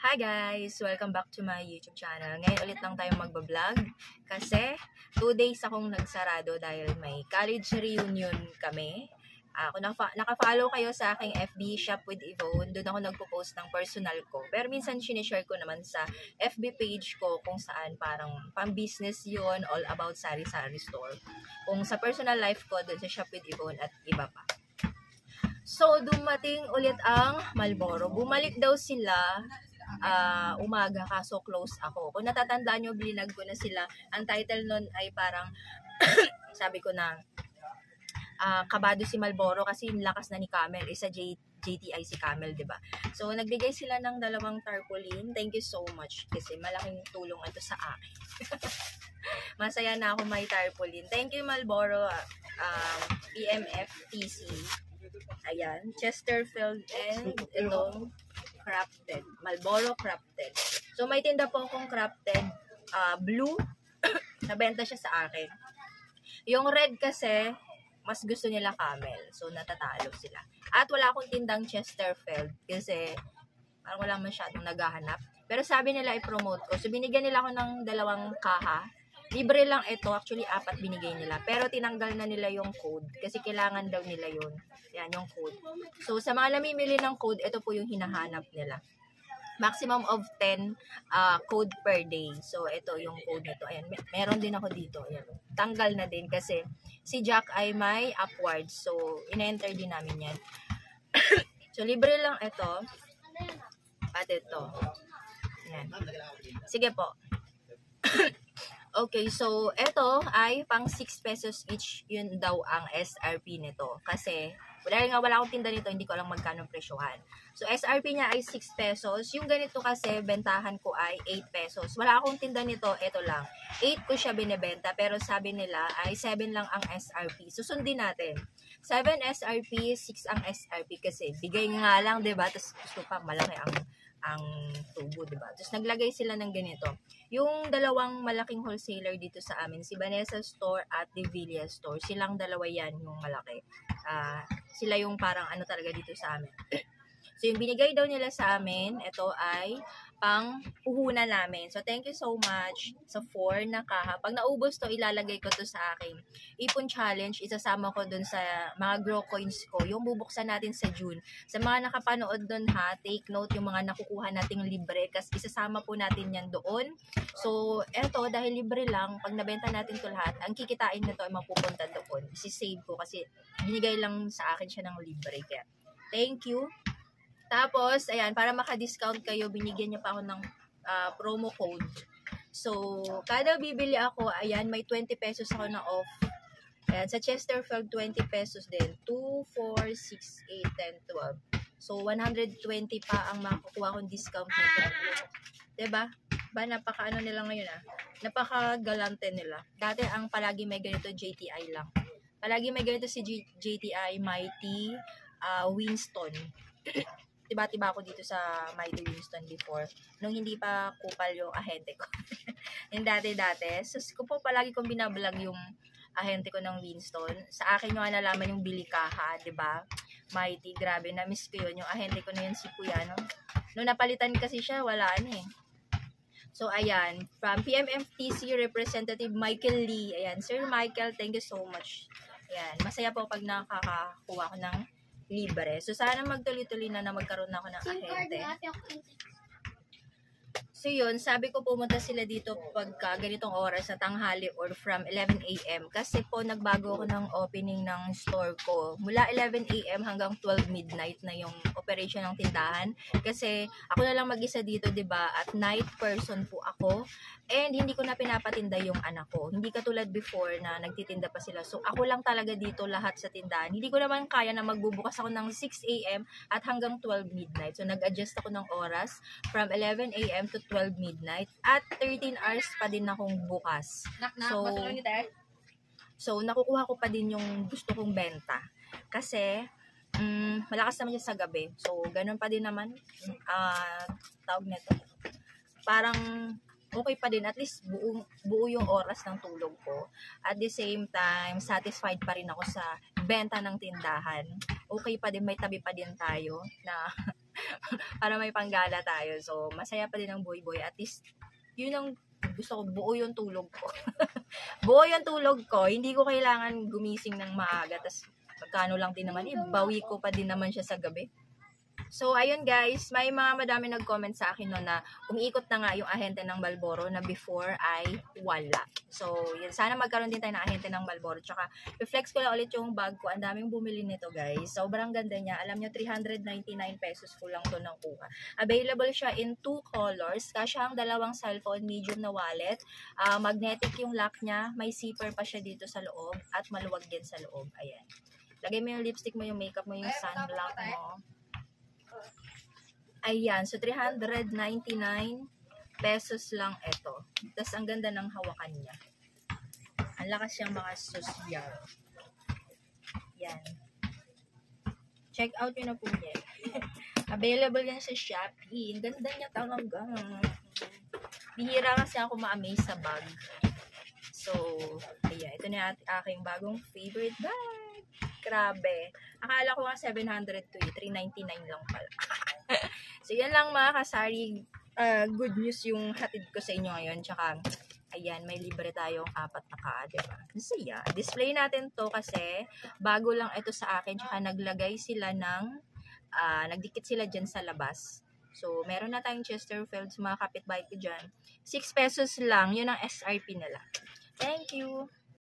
Hi guys! Welcome back to my YouTube channel. Ngayon ulit lang tayo magbablog kasi 2 days akong nagsarado dahil may college reunion kami. Kung naka-follow kayo sa aking FB Shop with Yvonne, doon ako nagpo-post ng personal ko. Pero minsan sinishare ko naman sa FB page ko kung saan parang pang-business yon, all about sari-sari store. Kung sa personal life ko, doon sa Shop with Yvonne at iba pa. So, dumating ulit ang Marlboro. Bumalik daw sila umaga kaso close ako. Kung natatandaan nyo, blinag ko na sila. Ang title nun ay parang sabi ko na kabado si Marlboro kasi yung lakas na ni Camel. Isa JTI si Camel, diba? So, nagbigay sila ng 2 tarpaulin. Thank you so much kasi malaking tulong ito sa akin. Masaya na ako may tarpaulin. Thank you, Marlboro, PMFTC. Ayan, Chesterfield and itong crafted, Marlboro crafted. So may tinda po akong crafted blue, nabenta siya sa akin. Yung red kasi, mas gusto nila Camel. So natatalo sila. At wala akong tindang Chesterfield kasi parang wala masyadong naghahanap. Pero sabi nila i-promote ko. So binigyan nila ako ng 2 kaha. Libre lang ito. Actually, 4 binigay nila. Pero tinanggal na nila yung code. Kasi kailangan daw nila yun. Yan, yung code. So, sa mga namimili ng code, ito po yung hinahanap nila. Maximum of 10 code per day. So, ito yung code nito. Ayan, meron din ako dito. Ayan. Tanggal na din kasi si Jack ay may upward. So, ina-enter din namin yan. So, libre lang ito. At ito. Ayan. Sige po. Okay, so ito ay pang 6 pesos each, yun daw ang SRP nito. Kasi, wala akong tinda nito, hindi ko alam magkano presyohan. So, SRP niya ay 6 pesos. Yung ganito kasi, bentahan ko ay 8 pesos. Wala akong tinda nito, ito lang. 8 ko siya binibenta, pero sabi nila ay 7 lang ang SRP. Susundin natin. 7 SRP, 6 ang SRP kasi bigay nga lang, diba? Tapos gusto pa malaki ang tubo, diba? Tapos naglagay sila ng ganito. Yung 2 malaking wholesaler dito sa amin, si Vanessa Store at The Villa Store, silang 2 yan, yung malaki. Sila yung parang ano talaga dito sa amin. So, yung binigay daw nila sa amin, ito ay pang puhunan namin. So, thank you so much sa 4 na kaha. Pag naubos to, ilalagay ko to sa aking ipon challenge. Isasama ko dun sa mga grow coins ko. Yung bubuksan natin sa June. Sa mga nakapanood dun ha, take note yung mga nakukuha nating libre. Kasi isasama po natin yan doon. So, eto, dahil libre lang, pag nabenta natin to lahat, ang kikitain na to ay mapupunta doon. Isi-save ko kasi binigay lang sa akin siya ng libre. Kaya, thank you. Tapos, ayan, para maka-discount kayo, binigyan niya pa ako ng promo code. So, kada bibili ako, ayan, may 20 pesos ako na off. Ayan, sa Chesterfield, 20 pesos din. 2, 4, 6, 8, 10, 12. So, 120 pa ang makukuha kong discount nito. Diba? Napaka-ano nila ngayon Napaka-galante nila. Dati, ang palagi may ganito, JTI lang. Palagi may ganito si JTI, Mighty, Winston. Tiba-tiba ako dito sa Mighty Winston before. Nung hindi pa kupal yung ahente ko. Yung dati-dati. So, palagi kong binablog yung ahente ko ng Winston. Sa akin yung nalaman yung bilikaha, diba? Mighty, grabe. Na-miss ko yun. Yung ahente ko na yun si Kuya, no? Nung napalitan kasi siya, wala eh. So, ayan. From PMFTC Representative Michael Lee. Ayan. Sir Michael, thank you so much. Ayan. Masaya po pag nakakakuha ko ng libre. So, sana magtuloy-tuloy na magkaroon na ako ng ahente. So, yun, sabi ko pumunta sila dito pagka ganitong oras sa tanghali or from 11 a.m. Kasi po, nagbago ako ng opening ng store ko. Mula 11 a.m. hanggang 12 midnight na yung operation ng tindahan. Kasi, ako na lang mag-isa dito, diba? At night person po ako. And, hindi ko na pinapatinda yung anak ko. Hindi katulad before na nagtitinda pa sila. So, ako lang talaga dito lahat sa tindahan. Hindi ko naman kaya na magbubukas ako ng 6 a.m. at hanggang 12 midnight. So, nag-adjust ako ng oras from 11 a.m. to 12 midnight. At 13 hours pa din akong bukas. So, nakukuha ko pa din yung gusto kong benta. Kasi, malakas naman siya sa gabi. So, ganun pa din naman. Tawag nito. Parang, okay pa din, at least buo yung oras ng tulog ko. At the same time, satisfied pa rin ako sa benta ng tindahan. Okay pa din, may tabi pa din tayo na Para may panggala tayo. So, masaya pa din ang boy-boy. At least, yun ang gusto ko, buo yung tulog ko. Buo yung tulog ko. Hindi ko kailangan gumising ng maaga. Tapos, magkano lang din naman, bawi ko pa din naman siya sa gabi. So, ayun guys, may mga madami nag-comment sa akin no na umiikot na nga yung ahente ng Marlboro na before ay wala. So, yun, sana magkaroon din tayo ng ahente ng Marlboro. Tsaka, reflex ko lang ulit yung bag ko. Ang daming bumili nito guys. Sobrang ganda niya. Alam nyo, 399 pesos ko lang to nakuha. Available siya in 2 colors. Kasya ang dalawang cellphone, medium na wallet. Magnetic yung lock niya. May zipper pa siya dito sa loob. At maluwag din sa loob. Ayan. Lagay mo yung lipstick mo, yung makeup mo, yung sunblock mo. Ayan, so 399 pesos lang ito. Tapos ang ganda ng hawakan niya. Ang lakas siyang mga sosyal. Yan. Check out yun na po yan. Available yan sa Shopee. Ang ganda niya talaga. Bihira kasi ako ma-amaze sa bag. So, ayan. Ito na aking bagong favorite bag. Grabe. Akala ko nga 700 to 399 lang pala. So, yan lang mga kasari. Good news yung hatid ko sa inyo ngayon. Tsaka, ayan, may libre tayong 4 na ka, diba? So, yeah. Display natin to kasi bago lang ito sa akin. Tsaka naglagay sila ng, nagdikit sila dyan sa labas. So, meron na tayong Chesterfield sa mga kapitbahay ko dyan. 6 pesos lang. Yun ang SRP nila. Thank you!